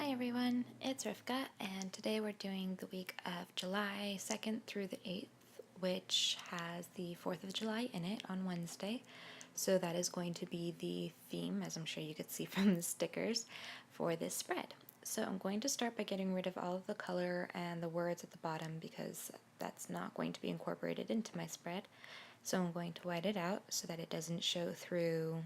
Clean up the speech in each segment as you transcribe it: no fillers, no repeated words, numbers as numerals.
Hi everyone, it's Rivka, and today we're doing the week of July 2nd through the 8th, which has the 4th of July in it on Wednesday. So that is going to be the theme, as I'm sure you could see from the stickers, for this spread. So I'm going to start by getting rid of all of the color and the words at the bottom because that's not going to be incorporated into my spread. So I'm going to white it out so that it doesn't show through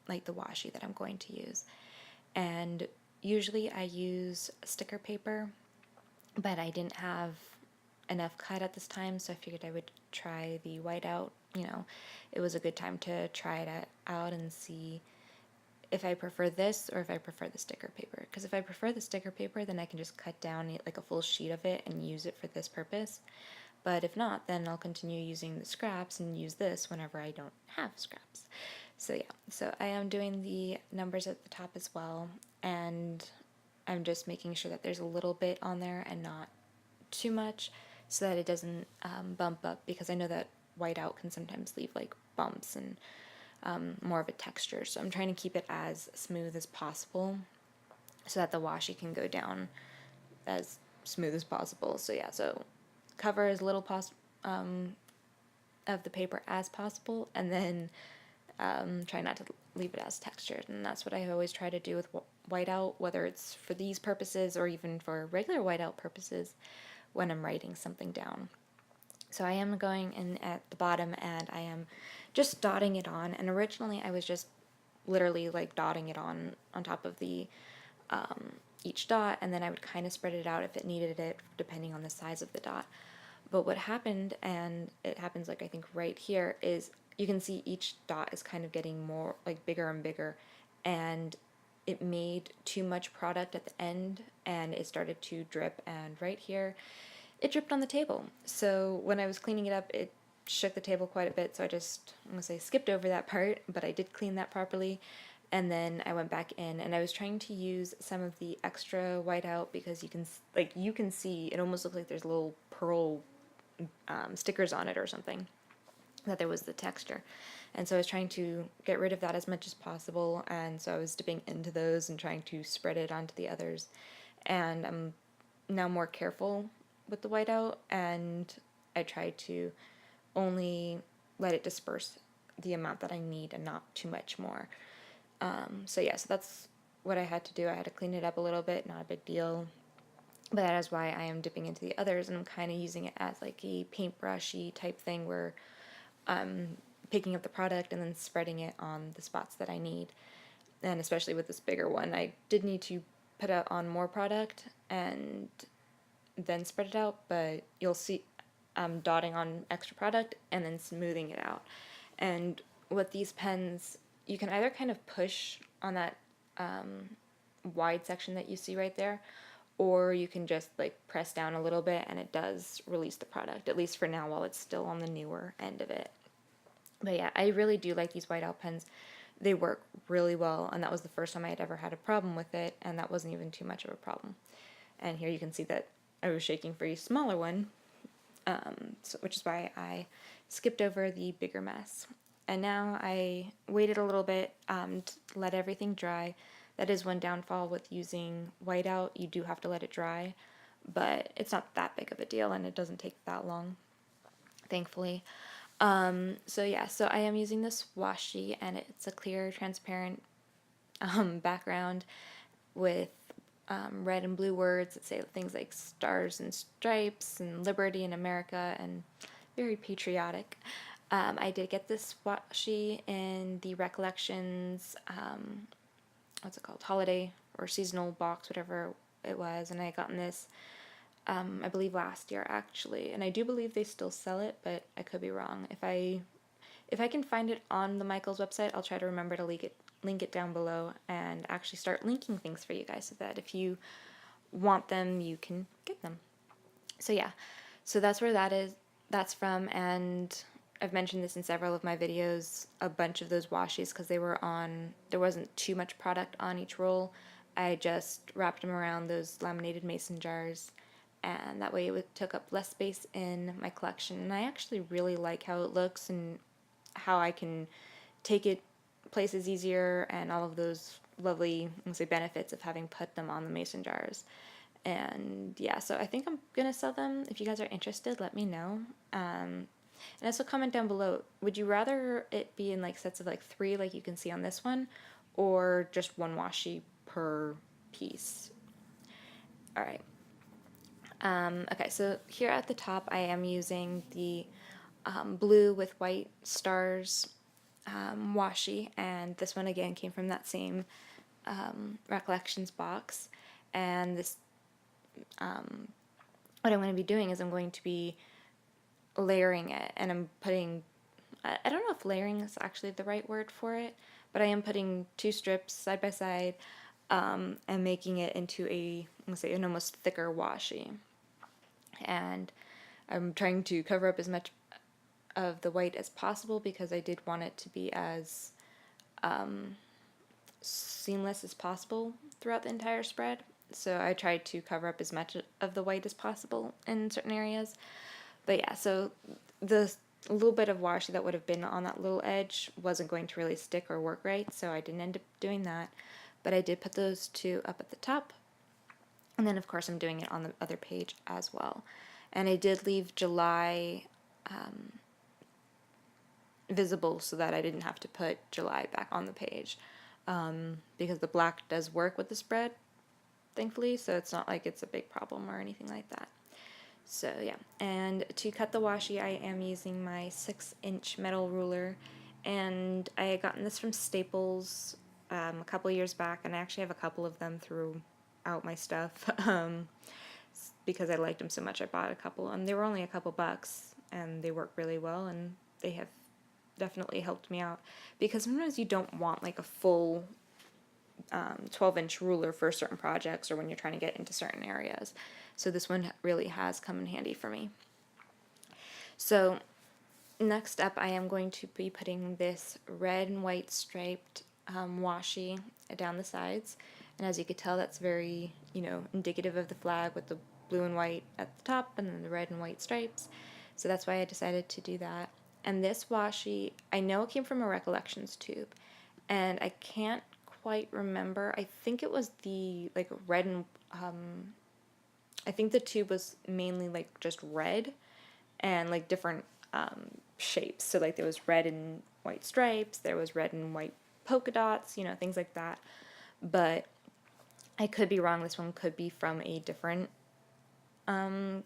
like the washi that I'm going to use. And usually I use sticker paper, but I didn't have enough cut at this time, so I figured I would try the whiteout. It was a good time to try it out and see if I prefer this or if I prefer the sticker paper. Because if I prefer the sticker paper, then I can just cut down like a full sheet of it and use it for this purpose. But if not, then I'll continue using the scraps and use this whenever I don't have scraps. So yeah, so I am doing the numbers at the top as well, and I'm just making sure that there's a little bit on there and not too much so that it doesn't bump up, because I know that whiteout can sometimes leave like bumps and more of a texture. So I'm trying to keep it as smooth as possible so that the washi can go down as smooth as possible. So yeah, so cover as little of the paper as possible, and then try not to leave it as textured. And that's what I always try to do with whiteout, whether it's for these purposes or even for regular whiteout purposes when I'm writing something down. So I am going in at the bottom and I am just dotting it on. And originally I was just literally like dotting it on top of the each dot, and then I would kind of spread it out if it needed it, depending on the size of the dot. But what happened, and it happens like I think right here, is you can see each dot is kind of getting more like bigger and bigger, and it made too much product at the end and it started to drip, and right here it dripped on the table. So when I was cleaning it up, it shook the table quite a bit, so I'm gonna say skipped over that part, but I did clean that properly. And then I went back in and I was trying to use some of the extra whiteout because you can see it almost looks like there's little pearl stickers on it or something, that there was the texture. And so I was trying to get rid of that as much as possible, and so I was dipping into those and trying to spread it onto the others. And I'm now more careful with the whiteout, and I try to only let it disperse the amount that I need and not too much more. So yeah, so that's what I had to do. I had to clean it up a little bit, not a big deal. But that is why I am dipping into the others, and I'm kind of using it as like a paintbrushy type thing where I'm picking up the product and then spreading it on the spots that I need. And especially with this bigger one, I did need to put out on more product and then spread it out, but you'll see I'm dotting on extra product and then smoothing it out. And with these pens, you can either kind of push on that wide section that you see right there, or you can just like press down a little bit and it does release the product, at least for now while it's still on the newer end of it. But yeah, I really do like these whiteout pens. They work really well, and that was the first time I had ever had a problem with it, and that wasn't even too much of a problem. And here you can see that I was shaking for a smaller one, which is why I skipped over the bigger mess. And now I waited a little bit to let everything dry. That is one downfall with using whiteout. You do have to let it dry, but it's not that big of a deal, and it doesn't take that long, thankfully. So yeah, so I am using this washi, and it's a clear, transparent background with red and blue words that say things like stars and stripes and liberty in America, and very patriotic. I did get this washi in the Recollections, what's it called, holiday or seasonal box, whatever it was, and I got in this I believe last year actually, and I do believe they still sell it, but I could be wrong. If I can find it on the Michaels website, I'll try to remember to link it down below and actually start linking things for you guys so that if you want them, you can get them. So yeah, so that's where that's from, and I've mentioned this in several of my videos, a bunch of those washies, because there wasn't too much product on each roll. I just wrapped them around those laminated mason jars, and that way it took up less space in my collection. And I actually really like how it looks and how I can take it places easier and all of those lovely, let's say, benefits of having put them on the mason jars. And yeah, so I think I'm gonna sell them. If you guys are interested, let me know. And also comment down below, would you rather it be in like sets of like 3 like you can see on this one, or just 1 washi per piece? All right. Okay, so here at the top I am using the blue with white stars washi, and this one again came from that same Recollections box. And this, what I'm going to be doing is I'm going to be layering it, and I'm putting, I don't know if layering is actually the right word for it, but I am putting 2 strips side by side and making it into a, let's say, an almost thicker washi. And I'm trying to cover up as much of the white as possible because I did want it to be as seamless as possible throughout the entire spread. So I tried to cover up as much of the white as possible in certain areas. But yeah, so the little bit of washi that would have been on that little edge wasn't going to really stick or work right, so I didn't end up doing that. But I did put those 2 up at the top. And then of course I'm doing it on the other page as well. And I did leave July visible so that I didn't have to put July back on the page, because the black does work with the spread, thankfully, so it's not like it's a big problem or anything like that. So yeah, and to cut the washi I am using my 6-inch metal ruler, and I had gotten this from Staples a couple years back, and I actually have a couple of them throughout my stuff because I liked them so much. I bought a couple, and they were only a couple bucks, and they work really well, and they have definitely helped me out, because sometimes you don't want like a full 12-inch ruler for certain projects or when you're trying to get into certain areas. So this one really has come in handy for me. So next up I am going to be putting this red and white striped washi down the sides. And as you could tell, that's very, indicative of the flag with the blue and white at the top and then the red and white stripes. So that's why I decided to do that. And this washi, I know it came from a Recollections tube, and I can't quite remember. I think it was the like red and I think the tube was mainly like just red and like different shapes. So like there was red and white stripes, there was red and white polka dots, things like that. But I could be wrong. This one could be from a different washi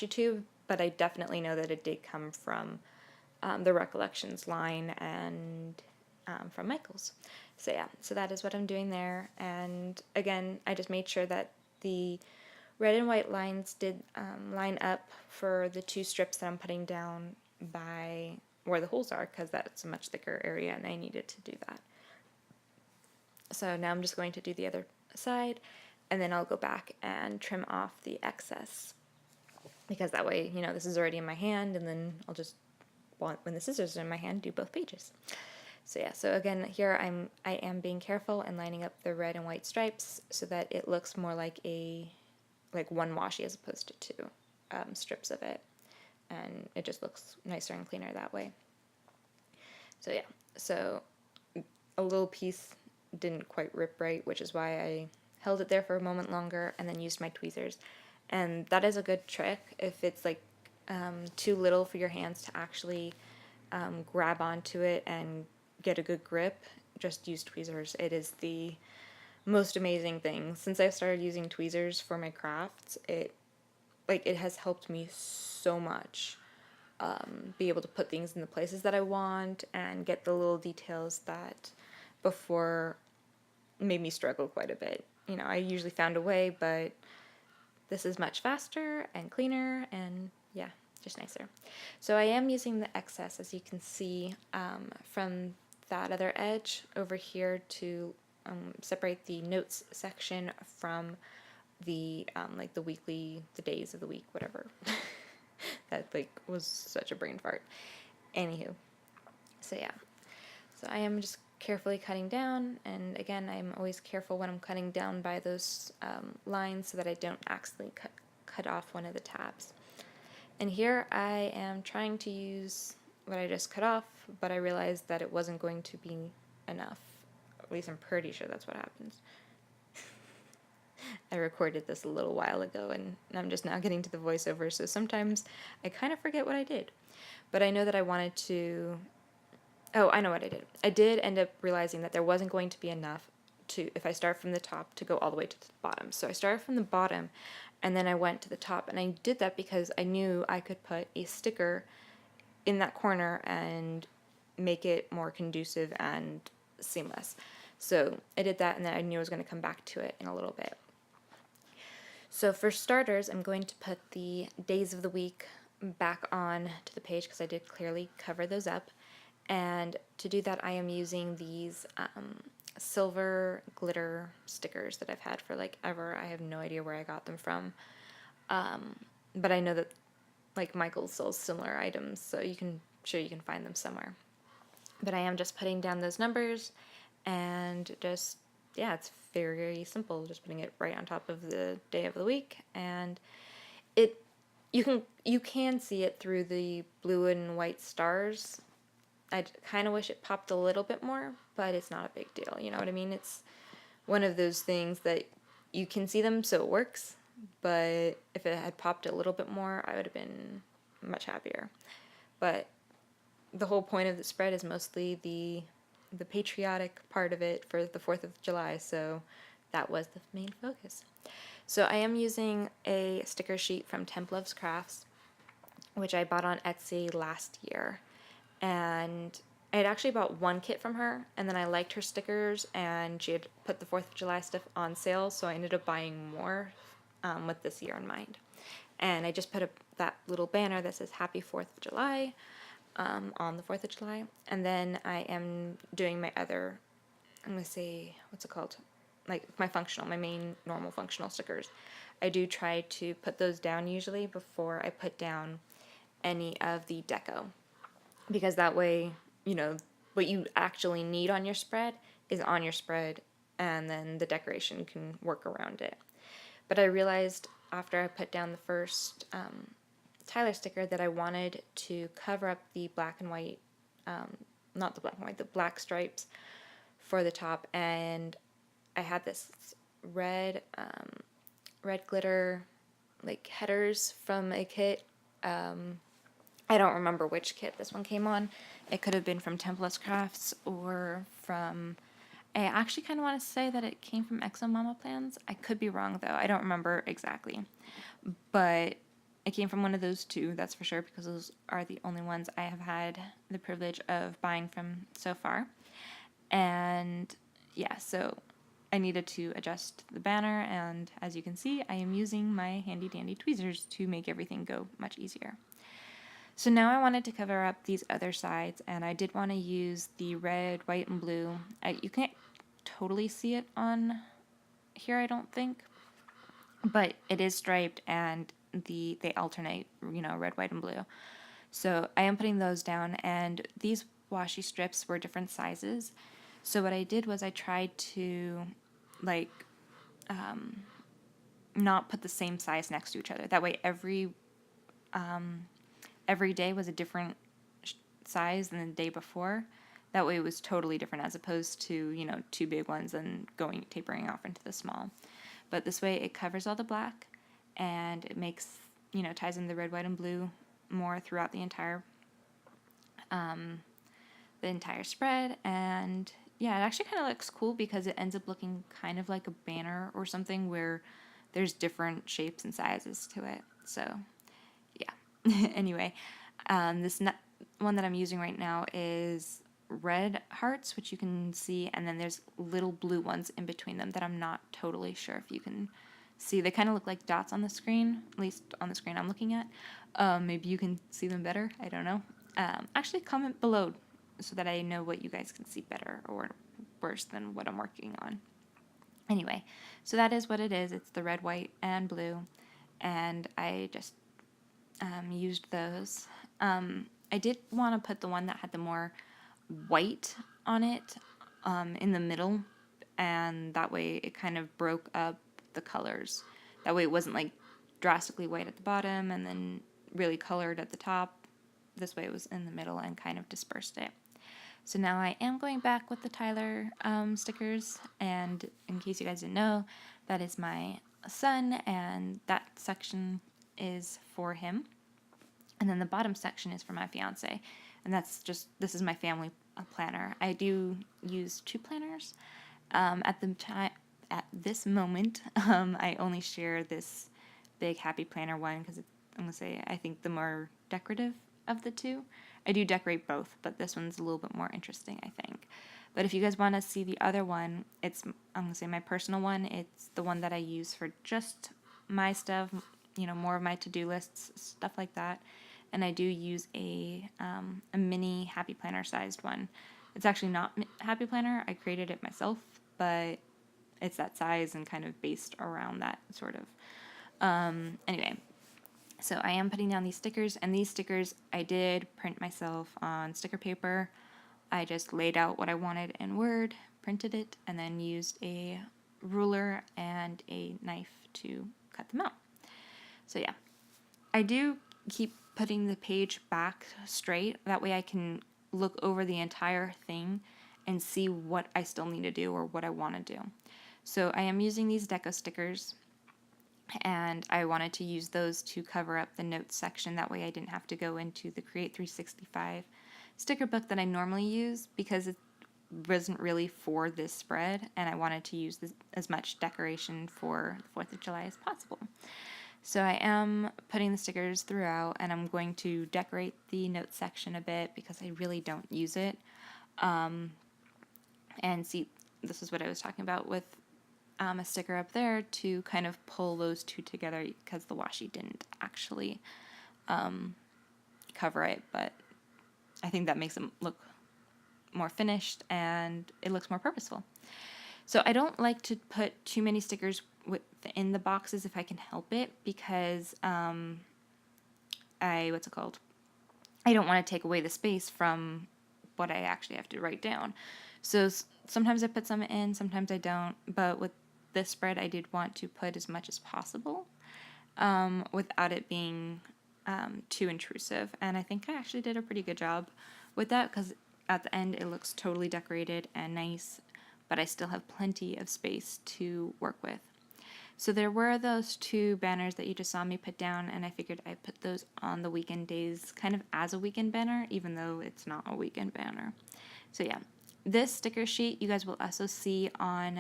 tube, but I definitely know that it did come from the Recollections line and from Michaels. So yeah, so that is what I'm doing there. And again, I just made sure that the red and white lines did line up for the 2 strips that I'm putting down by where the holes are, because that's a much thicker area and I needed to do that. So now I'm just going to do the other side, and then I'll go back and trim off the excess, because that way, this is already in my hand, and then I'll just, when the scissors are in my hand, do both pages. So yeah, so again, here I am being careful and lining up the red and white stripes so that it looks more like one washi as opposed to 2 strips of it, and it just looks nicer and cleaner that way. So yeah, so a little piece didn't quite rip right, which is why I held it there for a moment longer and then used my tweezers. And that is a good trick if it's like too little for your hands to actually grab onto it and get a good grip. Just use tweezers. It is the most amazing thing. Since I've started using tweezers for my crafts, it has helped me so much be able to put things in the places that I want and get the little details that before made me struggle quite a bit. I usually found a way, but this is much faster and cleaner and yeah, just nicer. So I am using the excess, as you can see, from that other edge over here to separate the notes section from the the days of the week, whatever. That was such a brain fart. Anywho, so yeah, so I am just carefully cutting down, and again, I'm always careful when I'm cutting down by those lines so that I don't accidentally cut off one of the tabs. And here I am trying to use what I just cut off, but I realized that it wasn't going to be enough At least I'm pretty sure that's what happens. I recorded this a little while ago, and I'm just now getting to the voiceover, so sometimes I kind of forget what I did. But I know that I wanted to... Oh, I know what I did. I did end up realizing that there wasn't going to be enough to, if I start from the top, to go all the way to the bottom. So I started from the bottom, and then I went to the top, and I did that because I knew I could put a sticker in that corner and make it more conducive and seamless. So I did that, and then I knew I was going to come back to it in a little bit. So for starters, I'm going to put the days of the week back on to the page because I did clearly cover those up. And to do that, I am using these silver glitter stickers that I've had for like ever. I have no idea where I got them from. But I know that like Michaels sells similar items, so you can find them somewhere. But I am just putting down those numbers and just, yeah, it's very simple, just putting it right on top of the day of the week, and you can see it through the blue and white stars. I kind of wish it popped a little bit more, but it's not a big deal, you know what I mean? It's one of those things that you can see them, so it works, but if it had popped a little bit more, I would have been much happier. But the whole point of the spread is mostly the patriotic part of it for the 4th of July, so that was the main focus. So I am using a sticker sheet from Temp Loves Crafts, which I bought on Etsy last year. And I had actually bought one kit from her, and then I liked her stickers, and she had put the 4th of July stuff on sale, so I ended up buying more with this year in mind. And I just put that little banner that says Happy 4th of July on the 4th of July. And then I am doing my other, I'm going to say, what's it called? Like my main normal functional stickers. I do try to put those down usually before I put down any of the deco. Because that way, you know, what you actually need on your spread is on your spread, and then the decoration can work around it. But I realized after I put down the first Tyler sticker that I wanted to cover up the black and white, not the black and white, the black stripes for the top, and I had this red glitter like headers from a kit. I don't remember which kit this one came on. It could have been from Temp Loves Crafts or from... I actually kind of want to say that it came from Exo Mama Plans. I could be wrong, though. I don't remember exactly. But it came from one of those two, that's for sure, because those are the only ones I have had the privilege of buying from so far. And yeah, so I needed to adjust the banner, and as you can see, I am using my handy dandy tweezers to make everything go much easier. So now I wanted to cover up these other sides, and I did want to use the red, white, and blue. You can't totally see it on here, I don't think, but it is striped, and they alternate, you know, red, white, and blue. So I am putting those down, and these washi strips were different sizes. So what I did was I tried to, like, not put the same size next to each other. That way every day was a different size than the day before. That way it was totally different, as opposed to, you know, two big ones and tapering off into the small. But this way it covers all the black, and it makes, you know, ties in the red, white, and blue more throughout the entire spread. And yeah, it actually kind of looks cool because it ends up looking kind of like a banner or something where there's different shapes and sizes to it. So yeah. Anyway, this one that I'm using right now is red hearts, which you can see, and then there's little blue ones in between them that I'm not totally sure if you can see. They kind of look like dots on the screen, at least on the screen I'm looking at. Maybe you can see them better. I don't know. Actually, comment below so that I know what you guys can see better or worse than what I'm working on. Anyway, so that is what it is. It's the red, white, and blue, and I just used those. I did want to put the one that had the more white on it in the middle, and that way it kind of broke up the colors. That way it wasn't like drastically white at the bottom and then really colored at the top. This way it was in the middle and kind of dispersed it. So now I am going back with the Tyler stickers, and in case you guys didn't know, that is my son, and that section is for him. And then the bottom section is for my fiance, and this is my family planner. I do use 2 planners. At this moment, I only share this big happy planner one because I'm gonna say I think the more decorative of the 2. I do decorate both, but this one's a little bit more interesting, I think. But if you guys want to see the other one, I'm gonna say my personal one. It's the one that I use for just my stuff, more of my to-do lists, stuff like that. And I do use a mini happy planner sized one. It's actually not happy planner. I created it myself, but it's that size and kind of based around that sort of. Anyway, so I am putting down these stickers, and these stickers I did print myself on sticker paper. I just laid out what I wanted in Word, printed it, and then used a ruler and a knife to cut them out. So yeah, I do keep putting the page back straight. That way I can look over the entire thing and see what I still need to do or what I want to do. So I am using these deco stickers, and I wanted to use those to cover up the notes section. That way I didn't have to go into the Create 365 sticker book that I normally use, because it wasn't really for this spread, and I wanted to use as much decoration for the 4th of July as possible. So I am putting the stickers throughout, and I'm going to decorate the notes section a bit because I really don't use it. And see, this is what I was talking about with a sticker up there to kind of pull those 2 together, because the washi didn't actually cover it, but I think that makes them look more finished and it looks more purposeful. So I don't like to put too many stickers within the boxes if I can help it, because I don't want to take away the space from what I actually have to write down. So sometimes I put some in, sometimes I don't, but with this spread I did want to put as much as possible without it being too intrusive, and I think I actually did a pretty good job with that, because at the end it looks totally decorated and nice, but I still have plenty of space to work with. So there were those 2 banners that you just saw me put down, and I figured I'd put those on the weekend days kind of as a weekend banner, even though it's not a weekend banner. So yeah, this sticker sheet you guys will also see on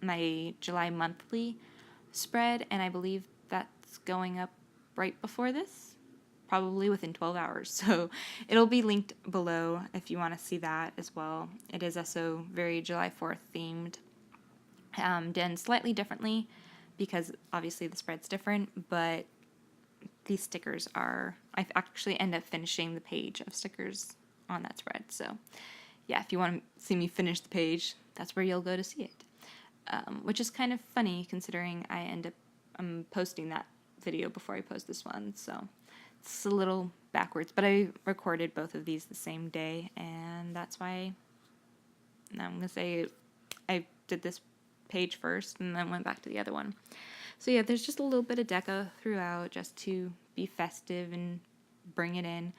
my July monthly spread, and I believe that's going up right before this, probably within 12 hours. So it'll be linked below if you want to see that as well. It is also very July 4th themed, done slightly differently because obviously the spread's different, but these stickers I actually end up finishing the page of stickers on that spread. So yeah, if you want to see me finish the page, that's where you'll go to see it. Which is kind of funny considering I'm posting that video before I post this one, so it's a little backwards, but I recorded both of these the same day, and that's why I'm going to say I did this page first and then went back to the other one. So yeah, there's just a little bit of deco throughout just to be festive and bring it in,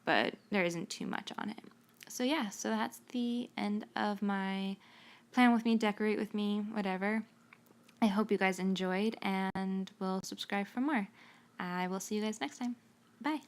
but there isn't too much on it. So yeah, so that's the end of my plan with me, decorate with me, whatever. I hope you guys enjoyed and will subscribe for more. I will see you guys next time. Bye.